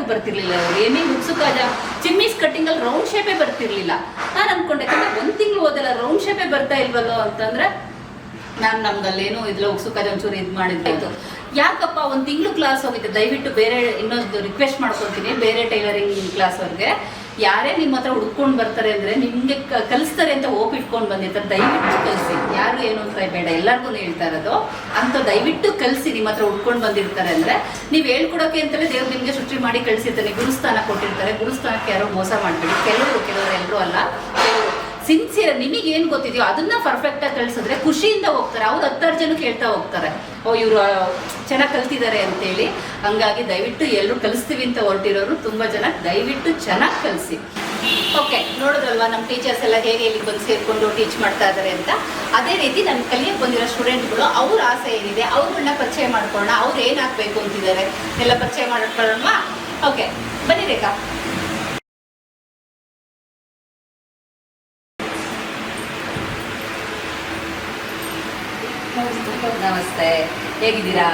ಕರೆಕ್ಟಾಗಿ ಬರ್ತಿರ್ಲಿಲ್ಲ. ಏನೇನು ಉತ್ಸುಕಾದ ಚಿಮ್ಮೀಸ್ ಕಟ್ಟಿಂಗಲ್ಲಿ ರೌಂಡ್ ಶೇಪೇ ಬರ್ತಿರ್ಲಿಲ್ಲ. ನಾನು ಅನ್ಕೊಂಡೆ ಯಾಕಂದ್ರೆ 1 ತಿಂಗಳು ಹೋದಲ್ಲ ರೌಂಡ್ ಶೇಪೇ ಬರ್ತಾ ಇಲ್ವಲ್ಲೋ ಅಂತಂದ್ರೆ ನಾನು ನಮ್ಗಲ್ಲೇನು ಇದ್ಲ ಉತ್ಸುಕಾದ ಒಂಚೂರು ಇದು ಮಾಡಿದ್ದು. ಯಾಕಪ್ಪ 1 ತಿಂಗಳು ಕ್ಲಾಸ್ ಹೋಗಿದ್ದೆ, ದಯವಿಟ್ಟು ಬೇರೆ ಇನ್ನೊಂದು ರಿಕ್ವೆಸ್ಟ್ ಮಾಡ್ಕೊತೀನಿ, ಬೇರೆ ಟೈಲರಿಂಗ್ ಕ್ಲಾಸ್ ಅವ್ರಿಗೆ ಯಾರೇ ನಿಮ್ಮ ಹತ್ರ ಹುಡ್ಕೊಂಡು ಬರ್ತಾರೆ ಅಂದರೆ ನಿಮಗೆ ಕಲಿಸ್ತಾರೆ ಅಂತ ಹೋಪ್ ಇಟ್ಕೊಂಡು ಬಂದಿರ್ತಾರೆ, ದಯವಿಟ್ಟು ಕಲಿಸಿ. ಯಾರು ಏನು ಅಂತ ಬೇಡ, ಎಲ್ಲರಿಗೂ ಹೇಳ್ತಾ ಇರೋದು ಅಂತ ದಯವಿಟ್ಟು ಕಲಿಸಿ. ನಿಮ್ಮ ಹತ್ರ ಹುಡ್ಕೊಂಡು ಬಂದಿರ್ತಾರೆ ಅಂದರೆ ನೀವು ಹೇಳ್ಕೊಡೋಕೆ ಅಂತಲೇ ದೇವ್ರು ನಿಮಗೆ ಸೃಷ್ಟಿ ಮಾಡಿ ಕಳಿಸಿರ್ತಾನೆ, ಗುರುಸ್ಥಾನ ಕೊಟ್ಟಿರ್ತಾರೆ. ಗುರುಸ್ಥಾನಕ್ಕೆ ಯಾರೋ ಮೋಸ ಮಾಡಬೇಡಿ. ಕೆಲವರು ಎಲ್ಲರೂ ಅಲ್ಲ, ಸಿನ್ಸಿಯರ್ ನಿಮಗೆ ಏನು ಗೊತ್ತಿದೆಯೋ ಅದನ್ನ ಪರ್ಫೆಕ್ಟಾಗಿ ಕಳಿಸಿದ್ರೆ ಖುಷಿಯಿಂದ ಹೋಗ್ತಾರೆ. ಅವ್ರು 10 ಜನಕ್ಕೆ ಹೇಳ್ತಾ ಹೋಗ್ತಾರೆ, ಓ ಇವರು ಚೆನ್ನಾಗಿ ಕಲ್ತಿದ್ದಾರೆ ಅಂತೇಳಿ. ಹಂಗಾಗಿ ದಯವಿಟ್ಟು ಎಲ್ಲರೂ ಕಲಿಸ್ತೀವಿ ಅಂತ ಹೊರಟಿರೋರು ತುಂಬ ಜನ ದಯವಿಟ್ಟು ಚೆನ್ನಾಗಿ ಕಲಿಸಿ. ಓಕೆ, ನೋಡಿದ್ರಲ್ವಾ ನಮ್ಮ ಟೀಚರ್ಸ್ ಎಲ್ಲ ಹೇಗೆ ಇಲ್ಲಿಗೆ ಬಂದು ಸೇರಿಕೊಂಡು ಟೀಚ್ ಮಾಡ್ತಾ ಇದ್ದಾರೆ ಅಂತ. ಅದೇ ರೀತಿ ನನ್ನ ಕಲಿಯಕ್ಕೆ ಬಂದಿರೋ ಸ್ಟೂಡೆಂಟ್ಗಳು ಅವ್ರ ಆಸೆ ಏನಿದೆ ಅವ್ರನ್ನ ಪರಿಚಯ ಮಾಡ್ಕೊಳ್ಳೋಣ. ಅವ್ರು ಏನಾಗಬೇಕು ಅಂತಿದ್ದಾರೆ ಎಲ್ಲ ಪರಿಚಯ ಮಾಡ್ಕೊಳ್ಳೋಣ. ಓಕೆ, ಬನ್ನಿ ರೇಖಾ. ನಮಸ್ತೆ, ಹೇಗಿದ್ದೀರಾ?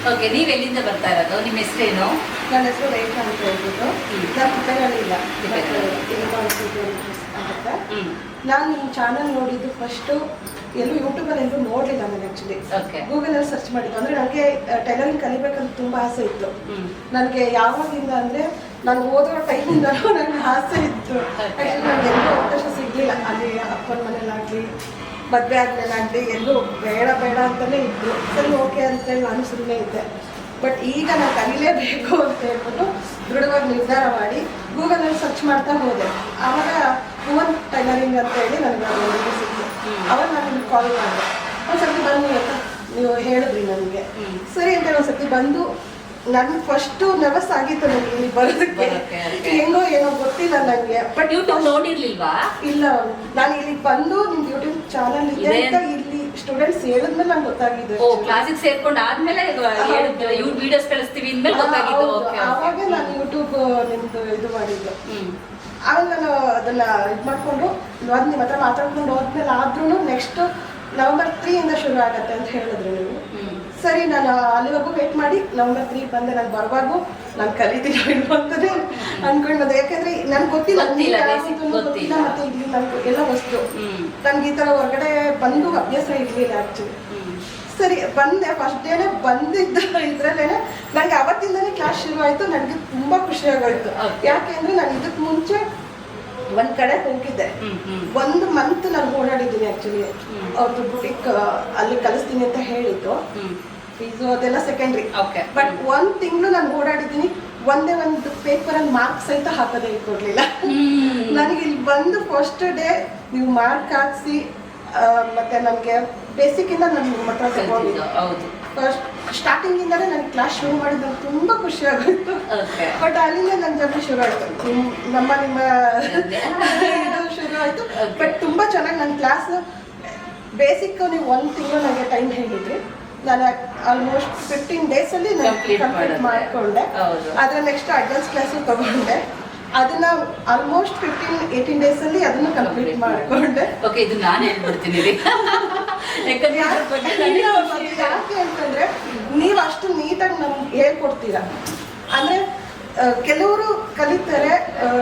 ಓಕೆ, ನೀವು ಎಲ್ಲಿಂದ ಬರ್ತಾ ಇರೋದು? ನಿಮ್ಮ ಹೆಸರೇನು? ನನ್ನ ಹೆಸರು ರೇಖಾ ಅಂತ ಹೇಳ್ಬಿಟ್ಟು. ನಾನು ತಿಪ್ಪೇನಹಳ್ಳಿಲ್ಲ ಆಗುತ್ತೆ. ನಾನು ನಿಮ್ಮ ಚಾನಲ್ ನೋಡಿದ್ದು ಫಸ್ಟು ಎಲ್ಲೂ ಯೂಟ್ಯೂಬಲ್ಲಿ ಎಲ್ಲೂ ನೋಡಲಿಲ್ಲ ನಾನು. ಆ್ಯಕ್ಚುಲಿ ಗೂಗಲಲ್ಲಿ ಸರ್ಚ್ ಮಾಡಿದ್ದು. ಅಂದರೆ ನನಗೆ ಟೈಲರಿಂಗ್ ಕಲಿಬೇಕಂತ ತುಂಬ ಆಸೆ ಇತ್ತು. ನನಗೆ ಯಾವಾಗಿಂದ ಅಂದರೆ ನಾನು ಓದೋ ಟೈಮಿಂದಲೂ ನನಗೆ ಆಸೆ ಇತ್ತು. ಆ್ಯಕ್ಚುಲಿ ನನಗೆ ಎಲ್ಲೂ ಅವಕಾಶ ಸಿಗಲಿಲ್ಲ. ಅಲ್ಲಿ ಅಪ್ಪನ ಮನೇಲಾಗಲಿ ಮದುವೆ ಆದ್ಮೇಲಾಗಲಿ ಎಲ್ಲೂ ಬೇಡ ಅಂತಲೇ ಇದ್ದರು. ಸರಿ ಓಕೆ ಅಂತೇಳಿ ನಾನು ಸುಮ್ಮನೆ ಇದ್ದೆ. ಬಟ್ ಈಗ ನಾನು ಕಲಿಲೇಬೇಕು ಅಂತ ಹೇಳ್ಬಿಟ್ಟು ದೃಢವಾಗಿ ನಿರ್ಧಾರ ಮಾಡಿ ಗೂಗಲಲ್ಲಿ ಸರ್ಚ್ ಮಾಡ್ತಾ ಹೋದೆ. ಆವಾಗ ಭುವನ್ ಟೈಲರಿಂಗ್ ಅಂತ ಹೇಳಿ ನನಗೆ ಸಿಕ್ತು. ಅವಾಗ ನಾನು ನಿಮ್ಗೆ ಕಾಲ್ ಮಾಡಿದೆ. ಒಂದ್ಸತಿ ಬನ್ನಿ ಅಂತ ನೀವು ಹೇಳಿದ್ರಿ ನನಗೆ. ಸರಿ ಅಂತೇಳಿ ಒಂದ್ಸತಿ ಬಂದು ನನ್ ಫಸ್ಟ್ ನರ್ವಸ್ ಆಗಿತ್ತು ನನಗೆ ಇಲ್ಲಿ ಬರೋದಕ್ಕೆ. ಹೆಂಗೋ ಏನೋ ಗೊತ್ತಿಲ್ಲ ನನಗೆ. ಬಟ್ ಯೂಟ್ಯೂಬ್ ನೋಡಿರ್ಲಿಲ್ವಾ? ಇಲ್ಲ, ನಾನು ಇಲ್ಲಿ ಬಂದು ನಿಮ್ ಯೂಟ್ಯೂಬ್ ಚಾನಲ್ ಇದೆ ಅಂತ ಇಲ್ಲಿ ಸ್ಟೂಡೆಂಟ್ಸ್ ಹೇಳಿದ್ಮೇಲೆ ನಂಗೆ ಗೊತ್ತಾಗಿದೆ. ಓ, ಕ್ಲಾಸಿಗೆ ಸೇರ್ಕೊಂಡು ಆದ್ಮೇಲೆ ವಿಡಿಯೋಸ್ ಕಳಿಸ್ತೀವಿ ಅಂದ್ಮೇಲೆ ಗೊತ್ತಾಗಿದ್ದು. ಆವಾಗ ನಾನು ಯೂಟ್ಯೂಬ್ ನಿಮ್ದು ಇದು ಮಾಡಿದ್ದು. ಆಮೇಲೆ ನಾನು ಅದನ್ನ ಇದು ಮಾಡ್ಕೊಂಡು ನಿಮ್ಮ ಹತ್ರ ಮಾತಾಡ್ಕೊಂಡು ಹೋದ್ಮೇಲೆ ಆದ್ರೂ ನೆಕ್ಸ್ಟ್ November 3 ಇಂದ ಶುರು ಆಗತ್ತೆ ಅಂತ ಹೇಳಿದ್ರು ನೀವು. ಸರಿ, ನಾನು ಅಲ್ಲಿವರೆಗೂ ವೇಟ್ ಮಾಡಿ November 3 ಬಂದೆ. ನಾನು ಬರುವಾಗೂ ನಾನು ಕಲಿತೀನಿ ಅಂತಲೇ ಅನ್ಕೊಂಡದ್ದು. ಯಾಕಂದ್ರೆ ನನ್ಗೆ ಗೊತ್ತಿಲ್ಲ ಮತ್ತೆ ಇಲ್ಲಿ ನನ್ಗೆ ಎಲ್ಲ ವಸ್ತು ನನ್ಗೆ ಈ ತರ ಹೊರಗಡೆ ಬಂದು ಅಭ್ಯಾಸ ಇರ್ಲಿಲ್ಲ ಆಕ್ಚುಲಿ. ಸರಿ ಬಂದೆ. ಫಸ್ಟ್ ಡೇನೆ ಬಂದಿದ್ದ ಇದ್ರಲ್ಲೇನೆ ನನಗೆ ಅವತ್ತಿಂದನೇ ಕ್ಲಾಸ್ ಶುರು ಆಯ್ತು. ನನಗೆ ತುಂಬಾ ಖುಷಿ ಆಗೋಯ್ತು. ಯಾಕೆ ಅಂದ್ರೆ ನಾನು ಇದಕ್ಕೆ ಮುಂಚೆ ಒಂದ್ ಕಡೆ ಹೋಗಿದ್ದೆ. 1 ಮಂತ್ ನಾನು ಓಡಾಡಿದ್ದೀನಿ ಆಕ್ಚುಲಿ. ಅವ್ರದ್ದು ಬುಟಿಕ್ ಅಲ್ಲಿ ಕಲಿಸ್ತೀನಿ ಅಂತ ಹೇಳಿದ್ದು. ಫೀಸು ಅದೆಲ್ಲ ಸೆಕೆಂಡ್ರಿ. ಬಟ್ 1 ತಿಂಗಳು ನಾನು ಓಡಾಡಿದ್ದೀನಿ. ಒಂದೇ ಒಂದು ಪೇಪರ್ ಅಲ್ಲಿ ಮಾರ್ಕ್ಸ್ ಸಹಿತ ಹಾಕೋದೇ ಕೊಡ್ಲಿಲ್ಲ. ನನಗೆ ಇಲ್ಲಿ ಬಂದು ಫಸ್ಟ್ ಡೇ ನೀವು ಮಾರ್ಕ್ ಹಾಕ್ಸಿ ಮತ್ತೆ ನಮ್ಗೆ ಬೇಸಿಕ್ ಇಂದ ನಾನು ನಿಮ್ಮ ಹತ್ರ ತಗೊಂಡಿದ್ದು. ಫಸ್ಟ್ ಸ್ಟಾರ್ಟಿಂಗ್ ಇಂದಾನೆ ನನ್ ಕ್ಲಾಸ್ ಶುರು ಮಾಡಿದ್ದು ತುಂಬಾ ಖುಷಿ ಆಗೋಯ್ತು. ಬಟ್ ಅಲ್ಲಿಂದ ನನ್ನ ಜರ್ನಿ ಶುರು ಆಯ್ತು. ನಿಮ್ಮ ಇದು ಶುರು ಆಯ್ತು. ಬಟ್ ತುಂಬಾ ಚೆನ್ನಾಗಿ ನನ್ನ ಕ್ಲಾಸ್ ಬೇಸಿಕ್ ನೀವು 1 ತಿಂಗಳು ನನಗೆ ಟೈಮ್ ಹೇಳಿದ್ರಿ. ನಾನು ಆಲ್ಮೋಸ್ಟ್ 15 days ಅಲ್ಲಿ ಕಂಪ್ಲೀಟ್ ಮಾಡ್ಕೊಂಡೆ. ಅದ್ರ ನೆಕ್ಸ್ಟ್ ಅಡ್ವಾನ್ಸ್ ಕ್ಲಾಸು ತಗೊಂಡೆ. ಅದನ್ನ ಆಲ್ಮೋಸ್ಟ್ 15-18 days ಅಲ್ಲಿ ಅದನ್ನ ಕಂಪ್ಲೀಟ್ ಮಾಡ್ಕೊಂಡೆ. ಓಕೆ, ಇದು ನಾನು ಹೇಳ್ಬಿಡ್ತೀನಿ. ಯಾಕೆ ಅಂತಂದ್ರೆ ನೀವು ಅಷ್ಟು ನೀಟಾಗಿ ನಮ್ಗೆ ಹೇಳ್ಕೊಡ್ತೀರಾ. ಅಂದ್ರೆ ಕೆಲವರು ಕಲಿತಾರೆ,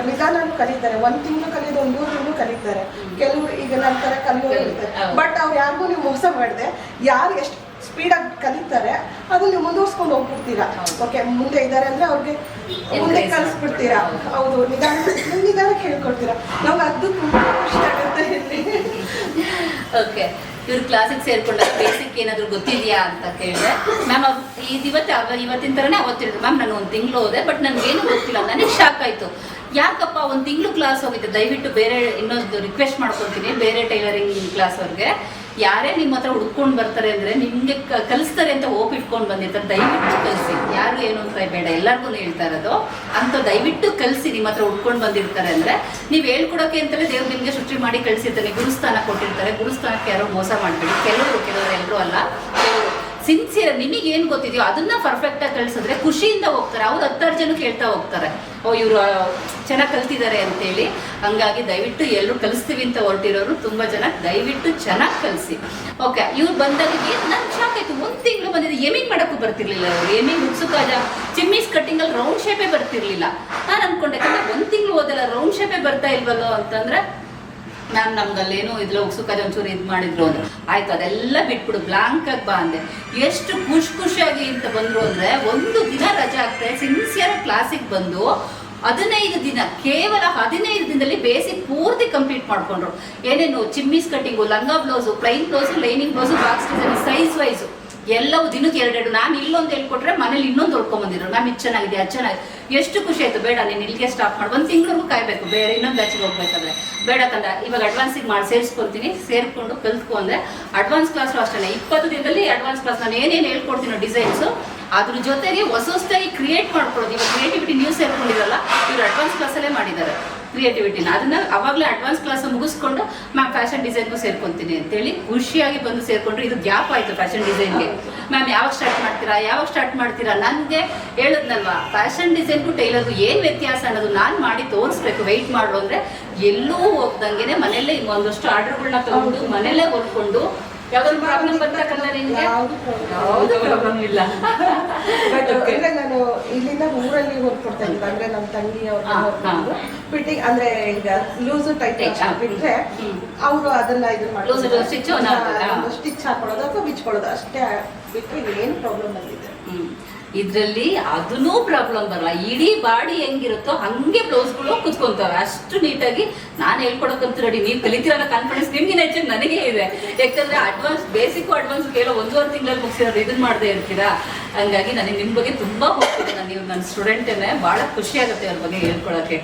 ನಿಧಾನ ಕಲಿತಾರೆ. 1 ತಿಂಗಳು ಕಲಿಯೋದು 1 ತಿಂಗಳು ಕಲಿತಾರೆ. ಕೆಲವರು ಈಗ ನನ್ನ ತರ ಕಲಿಯೋರು ಇರ್ತಾರೆ. ಬಟ್ ಅವ್ರು ಯಾರಿಗೂ ನೀವು ಮೋಸ ಮಾಡಿದೆ. ಯಾರು ಎಷ್ಟು ಸ್ಪೀಡಾಗಿ ಕಲಿತಾರೆ ಅದು ನೀವು ಮುಂದುವರ್ಸ್ಕೊಂಡು ಹೋಗ್ಬಿಡ್ತೀರಾ. ಓಕೆ, ಮುಂದೆ ಇದ್ದಾರೆ ಅಂದ್ರೆ ಅವ್ರಿಗೆ ಮುಂದೆ ಕಲಿಸ್ಬಿಡ್ತೀರಾ. ಹೌದು, ನಿಧಾನಕ್ಕೆ ಹೇಳ್ಕೊಡ್ತೀರಾ. ನಮ್ಗೆ ಅದು ತುಂಬಾ ಖುಷಿ ಆಗುತ್ತೆ ಇಲ್ಲಿ. ಓಕೆ, ಇವ್ರು ಕ್ಲಾಸಿಗೆ ಸೇರ್ಕೊಂಡಾಗ ಬೇಸಿಕ್ ಏನಾದ್ರು ಗೊತ್ತಿದೆಯಾ ಅಂತ ಕೇಳಿದ್ರೆ ಮ್ಯಾಮ್ ಇವತ್ತಿನ ಥರನೇ ಅವತ್ತಿರೋದು ಮ್ಯಾಮ್. ನಾನು 1 ತಿಂಗಳು ಹೋದೆ, ಬಟ್ ನನಗೇನು ಗೊತ್ತಿಲ್ಲ. ನನಗೆ ಶಾಕ್ ಆಯಿತು. ಯಾಕಪ್ಪ 1 ತಿಂಗಳು ಕ್ಲಾಸ್ ಹೋಗಿದ್ದೆ, ದಯವಿಟ್ಟು ಬೇರೆ ಇನ್ನೊಂದು ರಿಕ್ವೆಸ್ಟ್ ಮಾಡ್ಕೊತೀನಿ, ಬೇರೆ ಟೈಲರಿಂಗ್ ಕ್ಲಾಸ್ ಅವ್ರಿಗೆ ಯಾರೇ ನಿಮ್ಮ ಹತ್ರ ಹುಡ್ಕೊಂಡು ಬರ್ತಾರೆ ಅಂದರೆ ನಿಮಗೆ ಕಲಿಸ್ತಾರೆ ಅಂತ ಹೋಪ್ ಇಟ್ಕೊಂಡು ಬಂದಿರ್ತಾರೆ, ದಯವಿಟ್ಟು ಕಲಿಸಿ. ಯಾರು ಏನು ಅಂತ ಬೇಡ, ಎಲ್ಲರಿಗೂ ಹೇಳ್ತಾ ಇರೋದು ಅಂತ ದಯವಿಟ್ಟು ಕಲಿಸಿ. ನಿಮ್ಮ ಹತ್ರ ಹುಡ್ಕೊಂಡು ಬಂದಿರ್ತಾರೆ ಅಂದರೆ ನೀವು ಹೇಳ್ಕೊಡೋಕೆ ಅಂತಲೇ ದೇವ್ರು ನಿಮಗೆ ಸೃಷ್ಟಿ ಮಾಡಿ ಕಳಿಸಿರ್ತಾನೆ, ಗುರುಸ್ಥಾನ ಕೊಟ್ಟಿರ್ತಾರೆ. ಗುರುಸ್ಥಾನಕ್ಕೆ ಯಾರೋ ಮೋಸ ಮಾಡಬೇಡಿ. ಕೆಲವರು ಎಲ್ಲರೂ ಅಲ್ಲ, ಸಿನ್ಸಿಯರ್ ನಿಮಗೆ ಏನು ಗೊತ್ತಿದೆಯೋ ಅದನ್ನ ಪರ್ಫೆಕ್ಟ್ ಆಗಿ ಕಳಿಸಿದ್ರೆ ಖುಷಿಯಿಂದ ಹೋಗ್ತಾರೆ. ಅವ್ರು 10 ಜನ ಕೇಳ್ತಾ ಹೋಗ್ತಾರೆ, ಓ ಇವರು ಚೆನ್ನಾಗಿ ಕಲ್ತಿದ್ದಾರೆ ಅಂತೇಳಿ. ಹಂಗಾಗಿ ದಯವಿಟ್ಟು ಎಲ್ಲರೂ ಕಲಿಸ್ತೀವಿ ಅಂತ ಹೊರಟಿರೋರು ತುಂಬ ಜನ ದಯವಿಟ್ಟು ಚೆನ್ನಾಗಿ ಕಲಿಸಿ. ಓಕೆ, ಇವ್ರು ಬಂದಾಗ ನನ್ ಶಾಕ್ ಆಯ್ತು. 1 ತಿಂಗಳು ಬಂದಿದೆ, ಏಮಿಂಗ್ ಮಾಡೋಕ್ಕೂ ಬರ್ತಿರ್ಲಿಲ್ಲ ಅವರು. ಏಮಿಂಗ್ ಉಕ್ಸುಕಾಜ ಚಿಮ್ಮೀಸ್ ಕಟ್ಟಿಂಗಲ್ಲಿ ರೌಂಡ್ ಶೇಪೇ ಬರ್ತಿರ್ಲಿಲ್ಲ. ನಾನು ಅನ್ಕೊಂಡೆ 1 ತಿಂಗಳು ಹೋದಲ್ಲ ರೌಂಡ್ ಶೇಪೇ ಬರ್ತಾ ಇಲ್ವಲ್ಲೋ ಅಂತಂದ್ರೆ ಮ್ಯಾಮ್ ನಮ್ಗಲ್ಲೇನು ಇದ್ರಲ್ಲಿ ಉಕ್ಸುಕಾಜ ಒಂಚೂರು ಇದು ಮಾಡಿದ್ರು ಅಂದ್ರೆ ಆಯ್ತು ಅದೆಲ್ಲ ಬಿಟ್ಬಿಡು, ಬ್ಲಾಂಕ್ ಆಗಿ ಬಾ ಅಂದೆ. ಎಷ್ಟು ಖುಷಿಯಾಗಿ ಅಂತ ಬಂದ್ರು ಅಂದ್ರೆ 1 ದಿನ ರಜೆ ಆಗ್ತದೆ, ಸಿನ್ಸಿಯರ್ ಕ್ಲಾಸಿಗೆ ಬಂದು 15 ದಿನ, ಕೇವಲ 15 ದಿನದಲ್ಲಿ ಬೇಸಿಕ್ ಪೂರ್ತಿ ಕಂಪ್ಲೀಟ್ ಮಾಡ್ಕೊಂಡ್ರು. ಏನೇನು ಚಿಮ್ಮೀಸ್ ಕಟ್ಟಿಂಗು, ಲಂಗ blouse, plain blouse, lining blouse, box design, size wise ಎಲ್ಲವೂ ದಿನಕ್ಕೆ 2 ನಾನು ಇಲ್ಲೊಂದು ಹೇಳ್ಕೊಟ್ರೆ ಮನೇಲಿ ಇನ್ನೊಂದು ಹೊಡ್ಕೊಂಡ್ಬಂದಿದ್ರು. ಮ್ಯಾಮ್ ಇದು ಚೆನ್ನಾಗಿದೆ, ಅದು ಚೆನ್ನಾಗಿದೆ. ಎಷ್ಟು ಖುಷಿ ಆಯ್ತು. ಬೇಡ ನೀನು ಇಲ್ಲಿಗೆ ಸ್ಟಾಪ್ ಮಾಡಿ, 1 ತಿಂಗಳಿಗೂ ಕಾಯ್ಬೇಕು, ಬೇರೆ ಇನ್ನೊಂದು ಬ್ಯಾಚಿಗೆ ಹೋಗ್ಬೇಕಾದ್ರೆ ಬೇಡ ಕಂದ, ಇವಾಗ ಅಡ್ವಾನ್ಸಿಗೆ ಮಾಡಿ ಸೇರಿಸ್ಕೊಳ್ತೀನಿ, ಸೇರ್ಕೊಂಡು ಕಲ್ತ್ಕೊ ಅಂದ್ರೆ ಅಡ್ವಾನ್ಸ್ ಕ್ಲಾಸ್ ಅಷ್ಟೇ 20 ದಿನದಲ್ಲಿ ಅಡ್ವಾನ್ಸ್ ಕ್ಲಾಸ್ ನಾನು ಏನೇನು ಹೇಳ್ಕೊಡ್ತೀನೋ ಡಿಸೈನ್ಸು ಅದ್ರ ಜೊತೆಗೆ ಹೊಸದಾಗಿ ಕ್ರಿಯೇಟ್ ಮಾಡ್ಕೊಳ್ಳೋದು. ಇವಾಗ ಕ್ರಿಯೇಟಿವಿಟಿ ನೀವು ಸೇರ್ಕೊಂಡಿರಲ್ಲ, ಇವರು ಅಡ್ವಾನ್ಸ್ ಕ್ಲಾಸಲ್ಲೇ ಮಾಡಿದ್ದಾರೆ ಕ್ರಿಯೇಟಿವಿಟಿನ. ಅದನ್ನ ಅವಾಗಲೇ ಅಡ್ವಾನ್ಸ್ ಕ್ಲಾಸ್ ಮುಗಿಸ್ಕೊಂಡು ಮ್ಯಾಮ್ ಫ್ಯಾಷನ್ ಡಿಸೈನ್ಗೂ ಸೇರ್ಕೊಂತೀನಿ ಅಂತೇಳಿ ಖುಷಿಯಾಗಿ ಬಂದು ಸೇರ್ಕೊಂಡ್ರು. ಇದು ಗ್ಯಾಪ್ ಆಯಿತು ಫ್ಯಾಷನ್ ಡಿಸೈನ್ಗೆ. ಮ್ಯಾಮ್ ಯಾವಾಗ ಸ್ಟಾರ್ಟ್ ಮಾಡ್ತೀರಾ ನನಗೆ ಹೇಳಿದ್ನಲ್ವಾ, ಫ್ಯಾಷನ್ ಡಿಸೈನ್ಗೂ ಟೈಲರ್ಗೂ ಏನು ವ್ಯತ್ಯಾಸ ಅನ್ನೋದು ನಾನು ಮಾಡಿ ತೋರಿಸ್ಬೇಕು. ವೆಯ್ಟ್ ಮಾಡು ಅಂದರೆ ಎಲ್ಲೂ ಹೋಗ್ದಂಗೆ ಮನೆಯಲ್ಲೇ ಒಂದಷ್ಟು ಆರ್ಡರ್ಗಳನ್ನ ತಗೊಂಡು ಮನೆಯಲ್ಲೇ ಹೊಲ್ಕೊಂಡು. ಯಾವ್ದೊಂದು ಪ್ರಾಬ್ಲಮ್ ಬರ್ತಕ್ಕಂಥ ನಿಮಗೆ? ಯಾವುದು ಪ್ರಾಬ್ಲಮ್ ಇಲ್ಲ. ಅಂದ್ರೆ ನಾನು ಇಲ್ಲಿಂದ ಊರಲ್ಲಿ ಹೊರ್ಕೊಡ್ತಾ ಇದ್ದೆ, ಅಂದ್ರೆ ನಮ್ಮ ತಂಗಿ ಅವ್ರ ಫಿಟ್ಟಿಂಗ್ ಅಂದ್ರೆ ಈಗ ಲೂಸ್ ಟೈಪ್ ಬಿಟ್ರೆ ಅವರು ಅದನ್ನ ಇದು ಮಾಡಿ ಸ್ಟಿಚ್ ಹಾಕೊಳ್ಳೋದು ಅಥವಾ ಬಿಚ್ಕೊಳ್ಳೋದು ಅಷ್ಟೇ ಬಿಟ್ರೆ ಏನು ಪ್ರಾಬ್ಲಮ್ ಬಂದಿದೆ. ಇದ್ರಲ್ಲಿ ಅದನ್ನೂ ಪ್ರಾಬ್ಲಮ್ ಬರಲ್ಲ. ಇಡೀ ಬಾಡಿ ಹೆಂಗಿರುತ್ತೋ ಹಂಗೆ ಬ್ಲೌಸ್ಗಳು ಕುತ್ಕೊಂತವೆ ಅಷ್ಟು ನೀಟಾಗಿ. ನಾನು ಹೇಳ್ಕೊಡಕ್ಕಂತೂ ರೆಡಿ, ನೀವು ಕಲಿತಿರಲ್ಲ ಕಾನ್ಫಿಡೆನ್ಸ್ ನಿಮ್ಗಿನ ಹೆಚ್ಚು ನನಗೆ ಇದೆ. ಯಾಕಂದ್ರೆ ಅಡ್ವಾನ್ಸ್ ಬೇಸಿಕ್ಕು ಅಡ್ವಾನ್ಸ್ ಕೇಳೋ 1.5 ತಿಂಗಳಲ್ಲಿ ಮುಗಿಸಿರೋದು ಇದನ್ನ ಮಾಡದೇ ಇರ್ತೀರಾ. ಹಂಗಾಗಿ ನನಗೆ ನಿಮ್ಮ ಬಗ್ಗೆ ತುಂಬಾ ಹೋಗ್ತಿದೆ. ನೀವು ನನ್ನ ಸ್ಟೂಡೆಂಟೇನೆ, ಭಾಳ ಖುಷಿ ಆಗುತ್ತೆ ಅವ್ರ ಬಗ್ಗೆ ಹೇಳ್ಕೊಳಕ್ಕೆ.